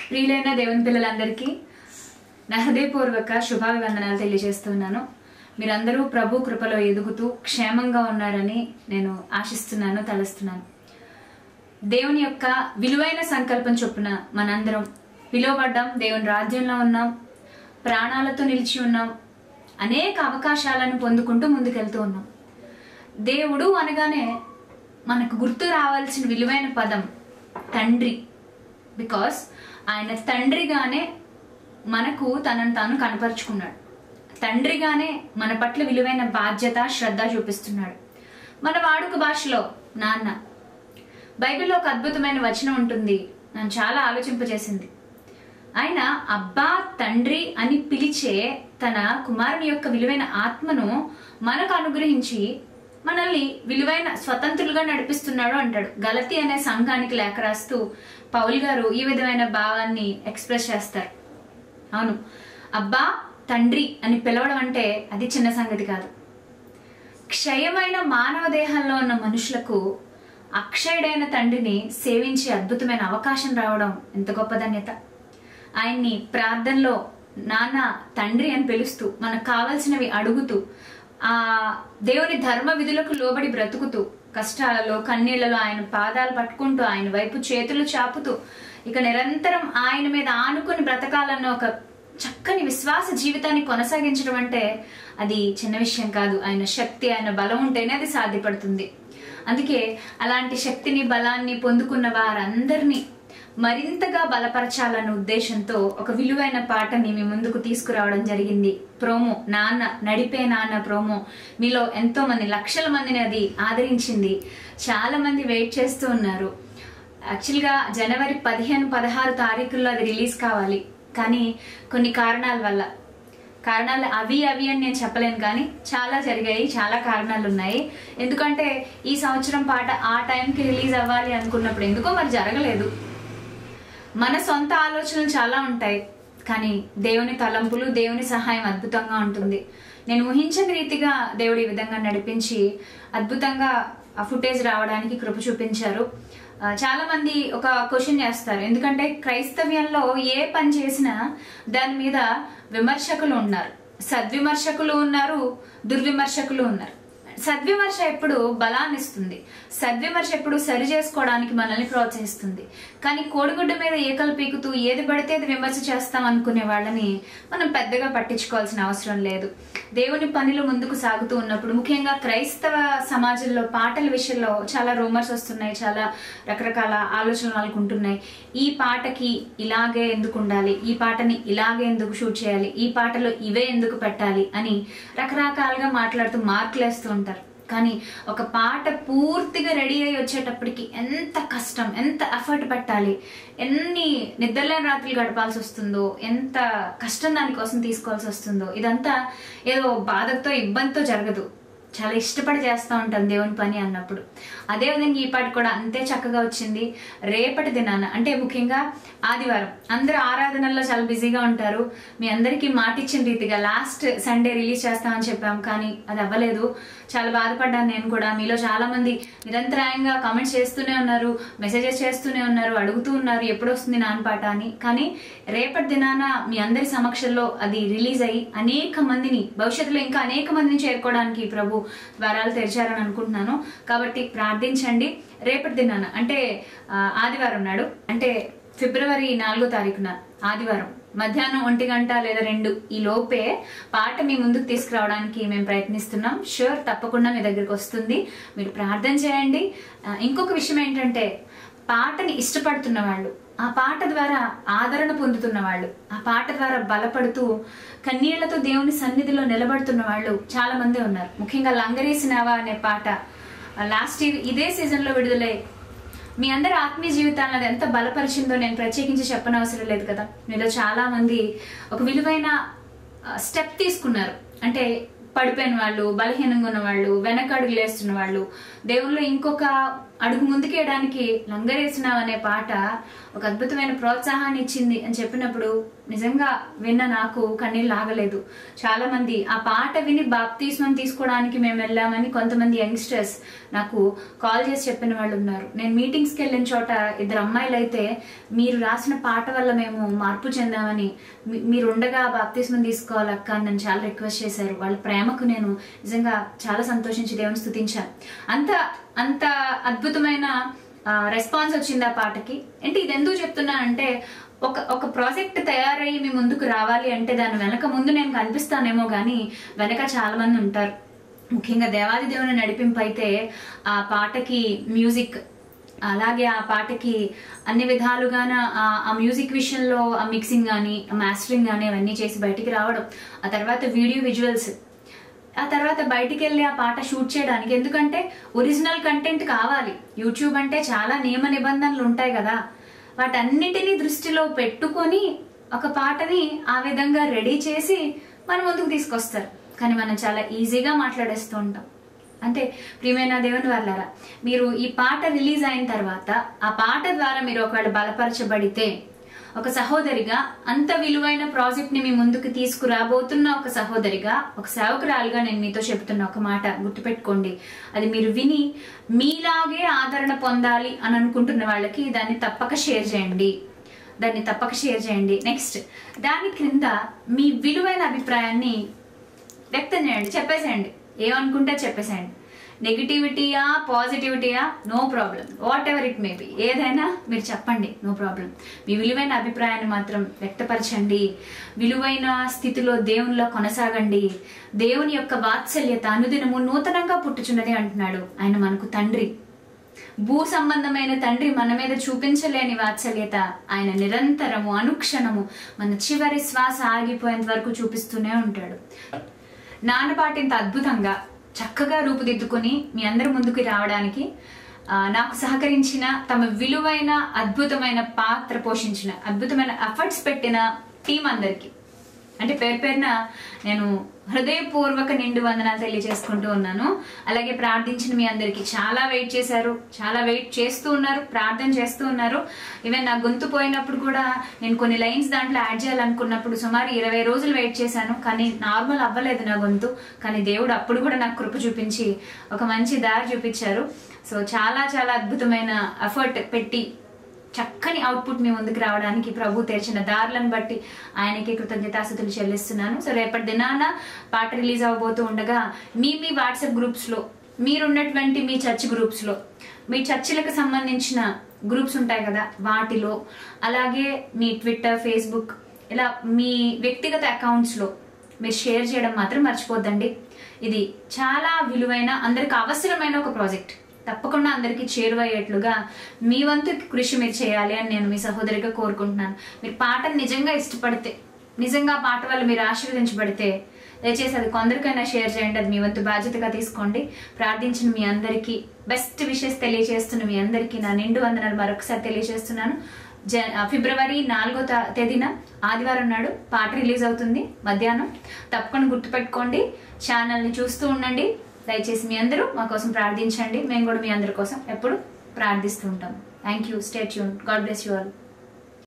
ప్రియులైన దేవుని పిల్లలందరికీ నా హృదయపూర్వక శుభాభివందనాలు తెలియజేస్తున్నాను. మీరందరూ ప్రభు కృపలో ఎదుగుతూ క్షేమంగా ఉన్నారని నేను ఆశిస్తున్నాను, తలుస్తున్నాను. దేవుని యొక్క విలువైన సంకల్పం చొప్పున మనందరం పిలువబడ్డాం, దేవుని రాజ్యంలో ఉన్నాం, ప్రాణాలతో నిలిచి ఉన్నాం, అనేక అవకాశాలను పొందుకుంటూ ముందుకెళ్తూ ఉన్నాం. దేవుడు అనగానే మనకు గుర్తు రావాల్సిన విలువైన పదం తండ్రి. బికాస్ ఆయన తండ్రిగానే మనకు తనను తాను కనపరుచుకున్నాడు. తండ్రిగానే మన పట్ల విలువైన బాధ్యత, శ్రద్ధ చూపిస్తున్నాడు. మన వాడుక భాషలో నాన్న. బైబిల్లో ఒక అద్భుతమైన వచనం ఉంటుంది, నన్ను చాలా ఆలోచింపజేసింది. ఆయన అబ్బా తండ్రి అని పిలిచే తన కుమారుని యొక్క విలువైన ఆత్మను మనకు అనుగ్రహించి మనల్ని విలువైన స్వతంత్రులుగా నడిపిస్తున్నాడు అంటాడు. గలతీ అనే సంఘానికి లేఖ రాస్తూ పౌల్ గారు ఈ విధమైన భావాన్ని ఎక్స్ప్రెస్ చేస్తారు. అవును, అబ్బా తండ్రి అని పిలవడం అంటే అది చిన్న సంగతి కాదు. క్షయమైన మానవ దేహంలో ఉన్న మనుషులకు అక్షయుడైన తండ్రిని సేవించే అద్భుతమైన అవకాశం రావడం ఎంత గొప్ప ధన్యత. ఆయన్ని ప్రార్థనలో నాన్న తండ్రి అని పిలుస్తూ మనకు కావలసినవి అడుగుతూ ఆ దేవుని ధర్మ విధులకు లోబడి బ్రతుకుతూ కష్టాలలో కన్నీళ్లలో ఆయన పాదాలు పట్టుకుంటూ ఆయన వైపు చేతులు చాపుతూ ఇక నిరంతరం ఆయన మీద ఆనుకుని బ్రతకాలన్న ఒక చక్కని విశ్వాస జీవితాన్ని కొనసాగించడం అంటే అది చిన్న విషయం కాదు. ఆయన శక్తి, ఆయన బలం ఉంటేనే అది సాధ్యపడుతుంది. అందుకే అలాంటి శక్తిని, బలాన్ని పొందుకున్న వారందరినీ మరింతగా బలపరచాలన్న ఉద్దేశంతో ఒక విలువైన పాటని మీ ముందుకు తీసుకురావడం జరిగింది. ప్రోమో, నాన్న నడిపే నాన్న ప్రోమో. మీలో ఎంతో మంది, లక్షల మందిని అది ఆదరించింది. చాలా మంది వెయిట్ చేస్తూ ఉన్నారు. యాక్చువల్గా జనవరి 15, 16 తారీఖుల్లో అది రిలీజ్ కావాలి, కానీ కొన్ని కారణాల వల్ల, కారణాలు అవి అని నేను చెప్పలేను, కానీ చాలా జరిగాయి, చాలా కారణాలు ఉన్నాయి. ఎందుకంటే ఈ సంవత్సరం పాట ఆ టైంకి రిలీజ్ అవ్వాలి అనుకున్నప్పుడు ఎందుకో మరి జరగలేదు. మన సొంత ఆలోచనలు చాలా ఉంటాయి, కానీ దేవుని తలంపులు, దేవుని సహాయం అద్భుతంగా ఉంటుంది. నేను ఊహించని రీతిగా దేవుడు ఈ విధంగా నడిపించి అద్భుతంగా ఆ ఫుటేజ్ రావడానికి కృప చూపించారు. చాలా మంది ఒక క్వశ్చన్ చేస్తారు, ఎందుకంటే క్రైస్తవ్యంలో ఏ పని చేసినా దాని మీద విమర్శకులు ఉన్నారు, సద్విమర్శకులు ఉన్నారు, దుర్విమర్శకులు ఉన్నారు. సద్విమర్శ ఎప్పుడు బలాన్ని ఇస్తుంది, సద్విమర్శ ఎప్పుడు సరి చేసుకోవడానికి మనల్ని ప్రోత్సహిస్తుంది. కానీ కోడిగుడ్డ మీద ఏకలు పీకుతూ ఏది పడితే అది విమర్శ చేస్తాం అనుకునే వాళ్ళని మనం పెద్దగా పట్టించుకోవాల్సిన అవసరం లేదు. దేవుని పనిలో ముందుకు సాగుతూ ఉన్నప్పుడు, ముఖ్యంగా క్రైస్తవ సమాజంలో పాటల విషయంలో చాలా రూమర్స్ వస్తున్నాయి, చాలా రకరకాల ఆలోచనలు వాళ్ళకు ఉంటున్నాయి. ఈ పాటకి ఇలాగే ఎందుకు ఉండాలి, ఈ పాటని ఇలాగే ఎందుకు షూట్ చేయాలి, ఈ పాటలో ఇవే ఎందుకు పెట్టాలి అని రకరకాలుగా మాట్లాడుతూ మార్కులేస్తూ ఉంటారు. కానీ ఒక పాట పూర్తిగా రెడీ అయ్యి వచ్చేటప్పటికి ఎంత కష్టం, ఎంత ఎఫర్ట్ పెట్టాలి, ఎన్ని నిద్రలేని రాత్రులు గడపాల్సి వస్తుందో, ఎంత కష్టం దానికోసం తీసుకోవాల్సి వస్తుందో, ఇదంతా ఏదో బాధతో ఇబ్బందితో జరగదు. చాలా ఇష్టపడి చేస్తూ ఉంటాను దేవుని పని అన్నప్పుడు. అదేవిధంగా ఈ పాట కూడా అంతే చక్కగా వచ్చింది. రేపటి దినాన, అంటే ముఖ్యంగా ఆదివారం, అందరూ ఆరాధనల్లో చాలా బిజీగా ఉంటారు. మీ అందరికీ మాట ఇచ్చిన రీతిగా లాస్ట్ సండే రిలీజ్ చేస్తామని చెప్పాం, కానీ అది అవ్వలేదు. చాలా బాధపడ్డాను నేను కూడా. మీలో చాలా మంది నిరంతరాయంగా కామెంట్స్ చేస్తూనే ఉన్నారు, మెసేజెస్ చేస్తూనే ఉన్నారు, అడుగుతూ ఉన్నారు ఎప్పుడు వస్తుంది నాన్న పాట అని. కానీ రేపటి దినాన మీ అందరి సమక్షంలో అది రిలీజ్ అయ్యి అనేక మందిని, భవిష్యత్తులో ఇంకా అనేక మందిని చేరుకోవడానికి ప్రభు ద్వారాలు తెరిచారని అనుకుంటున్నాను. కాబట్టి ప్రార్థించండి. రేపటి దినాన, అంటే ఆదివారం నాడు, అంటే ఫిబ్రవరి 4వ తారీఖున ఆదివారం మధ్యాహ్నం 1 గంట లేదా 2 ఈ లోపే పాట మీ ముందుకు తీసుకురావడానికి మేము ప్రయత్నిస్తున్నాం. షూర్, తప్పకుండా మీ దగ్గరికి వస్తుంది. మీరు ప్రార్థన చేయండి. ఇంకొక విషయం ఏంటంటే, పాటని ఇష్టపడుతున్న వాళ్ళు, ఆ పాట ద్వారా ఆదరణ పొందుతున్న వాళ్ళు, ఆ పాట ద్వారా బలపడుతూ కన్నీళ్లతో దేవుని సన్నిధిలో నిలబడుతున్న వాళ్ళు చాలా మంది ఉన్నారు. ముఖ్యంగా లంగరేసినావా అనే పాట లాస్ట్ ఇయర్ ఇదే సీజన్లో విడుదలై మీ అందరి ఆత్మీయ జీవితాలను అది ఎంత బలపరిచిందో నేను ప్రత్యేకించి చెప్పనవసరం లేదు కదా. మీలో చాలా మంది ఒక విలువైన స్టెప్ తీసుకున్నారు. అంటే పడిపోయిన వాళ్ళు, బలహీనంగా ఉన్న వాళ్ళు, వెనక అడుగులు వేస్తున్న వాళ్ళు, దేవుళ్ళు ఇంకొక అడుగు ముందుకేయడానికి లంగరేసినావు అనే పాట ఒక అద్భుతమైన ప్రోత్సాహాన్ని ఇచ్చింది అని చెప్పినప్పుడు నిజంగా విన్న నాకు కన్నీళ్ళు ఆగలేదు. చాలా మంది ఆ పాట విని బాప్తిస్మం తీసుకోవడానికి మేము వెళ్ళామని కొంతమంది యంగ్స్టర్స్ నాకు కాల్ చేసి చెప్పిన వాళ్ళు ఉన్నారు. నేను మీటింగ్స్కి వెళ్ళిన చోట 2 అమ్మాయిలు అయితే మీరు రాసిన పాట వల్ల మేము మార్పు చెందామని, మీరు ఉండగా బాప్తిస్మం తీసుకోవాలక్క అని నన్ను చాలా రిక్వెస్ట్ చేశారు. వాళ్ళ ప్రేమకు నేను నిజంగా చాలా సంతోషించి దేవుని స్తుతించాను. అంత అద్భుతమైన రెస్పాన్స్ వచ్చింది ఆ పాటకి. అంటే ఇది ఎందుకు చెప్తున్నానంటే, ఒక ప్రాజెక్ట్ తయారయ్యి మీ ముందుకు రావాలి అంటే దాని వెనక ముందు నేను కనిపిస్తానేమో కానీ వెనక చాలా మంది ఉంటారు. ముఖ్యంగా దేవాది దేవుని నడిపింపు అయితే ఆ పాటకి మ్యూజిక్, అలాగే ఆ పాటకి అన్ని విధాలుగాన ఆ మ్యూజిక్ విషయంలో ఆ మిక్సింగ్ కానీ మాస్టరింగ్ కానీ అవన్నీ చేసి బయటికి రావడం, ఆ తర్వాత వీడియో విజువల్స్, ఆ తర్వాత బయటికి వెళ్ళి ఆ పాట షూట్ చేయడానికి. ఎందుకంటే ఒరిజినల్ కంటెంట్ కావాలి. యూట్యూబ్ అంటే చాలా నియమ నిబంధనలు ఉంటాయి కదా, వాటన్నిటినీ దృష్టిలో పెట్టుకొని ఒక పాటని ఆ విధంగా రెడీ చేసి మన ముందుకు తీసుకొస్తారు. కానీ మనం చాలా ఈజీగా మాట్లాడేస్తూ ఉంటాం. అంటే ప్రియమైన దేవుని వాళ్ళారా, మీరు ఈ పాట రిలీజ్ అయిన తర్వాత ఆ పాట ద్వారా మీరు ఒకవేళ బలపరచబడితే, ఒక సహోదరిగా అంత విలువైన ప్రాజెక్ట్ ని మీ ముందుకు తీసుకురాబోతున్న ఒక సహోదరిగా, ఒక సేవకురాలుగా నేను మీతో చెబుతున్న ఒక మాట గుర్తుపెట్టుకోండి. అది మీరు విని మీలాగే ఆదరణ పొందాలి అని అనుకుంటున్న వాళ్ళకి దాన్ని తప్పక షేర్ చేయండి. నెక్స్ట్, దాని క్రింద మీ విలువైన అభిప్రాయాన్ని వ్యక్తం చేయండి, చెప్పేసేయండి. ఏమనుకుంటే చెప్పేసేయండి. నెగిటివిటీయా పాజిటివిటీయా no problem, whatever it may be, ఏదైనా మీరు చెప్పండి, నో ప్రాబ్లం. మీ విలువైన అభిప్రాయాన్ని మాత్రం వ్యక్తపరచండి. విలువైన స్థితిలో దేవునిలో కొనసాగండి. దేవుని యొక్క వాత్సల్యత అనుదినము నూతనంగా పుట్టుచున్నది అంటున్నాడు. ఆయన మనకు తండ్రి. భూ సంబంధమైన తండ్రి మన మీద చూపించలేని వాత్సల్యత ఆయన నిరంతరము అనుక్షణము మన చివరి శ్వాస ఆగిపోయేంత వరకు చూపిస్తూనే ఉంటాడు. నాన్నపాటింత అద్భుతంగా చక్కగా రూపుదిద్దుకొని మీ అందరి ముందుకు రావడానికి నాకు సహకరించిన, తమ విలువైన అద్భుతమైన పాత్ర పోషించిన, అద్భుతమైన ఎఫర్ట్స్ పెట్టిన టీం అందరికి, అంటే పేరు పేరున నేను హృదయపూర్వక నిండు వందనాలు తెలియజేసుకుంటూ ఉన్నాను. అలాగే ప్రార్థించిన మీ అందరికి, చాలా వెయిట్ చేశారు, చాలా వెయిట్ చేస్తూ ఉన్నారు, ప్రార్థన చేస్తూ ఉన్నారు. ఈవెన్ నా గొంతు పోయినప్పుడు కూడా నేను కొన్ని లైన్స్ దాంట్లో యాడ్ చేయాలనుకున్నప్పుడు సుమారు 20 రోజులు వెయిట్ చేశాను. కానీ నార్మల్ అవ్వలేదు నా గొంతు. కానీ దేవుడు అప్పుడు కూడా నాకు కృప చూపించి ఒక మంచి దారి చూపించారు. సో చాలా చాలా అద్భుతమైన ఎఫర్ట్ పెట్టి చక్కని అవుట్పుట్ మీ ముందుకు రావడానికి ప్రభు తెరిచిన దారులను బట్టి ఆయనకి కృతజ్ఞతాస్తుతులు చెల్లిస్తున్నాను. సో రేపటి దినాన పాట రిలీజ్ అవ్వబోతూ ఉండగా మీ వాట్సాప్ గ్రూప్స్లో, మీరున్నటువంటి మీ చర్చ్ గ్రూప్స్లో, మీ చర్చిలకు సంబంధించిన గ్రూప్స్ ఉంటాయి కదా వాటిలో, అలాగే మీ ట్విట్టర్, ఫేస్బుక్, ఇలా మీ వ్యక్తిగత అకౌంట్స్లో మీరు షేర్ చేయడం మాత్రం మర్చిపోద్దండి. ఇది చాలా విలువైన, అందరికి అవసరమైన ఒక ప్రాజెక్ట్. తప్పకుండా అందరికీ చేరువయ్యేట్లుగా మీ వంతు కృషి మీరు చేయాలి అని నేను మీ సహోదరిగా కోరుకుంటున్నాను. మీరు పాటను నిజంగా ఇష్టపడితే, నిజంగా పాట వల్ల మీరు ఆశీర్వదించబడితే దయచేసి అది కొందరికైనా షేర్ చేయండి. అది మీ వంతు బాధ్యతగా తీసుకోండి. ప్రార్థించిన మీ అందరికీ, బెస్ట్ విషెస్ తెలియజేస్తున్న మీ అందరికీ నా నిండు వందనాలు మరొకసారి తెలియజేస్తున్నాను. ఫిబ్రవరి 4వ తేదీన ఆదివారం నాడు పాట రిలీజ్ అవుతుంది మధ్యాహ్నం. తప్పకుండా గుర్తుపెట్టుకోండి. ఛానల్ని చూస్తూ ఉండండి. దయచేసి మీ అందరూ మా కోసం ప్రార్థించండి. మేము కూడా మీ అందరి కోసం ఎప్పుడు ప్రార్థిస్తూ ఉంటాం. Thank you. Stay tune. God bless you all.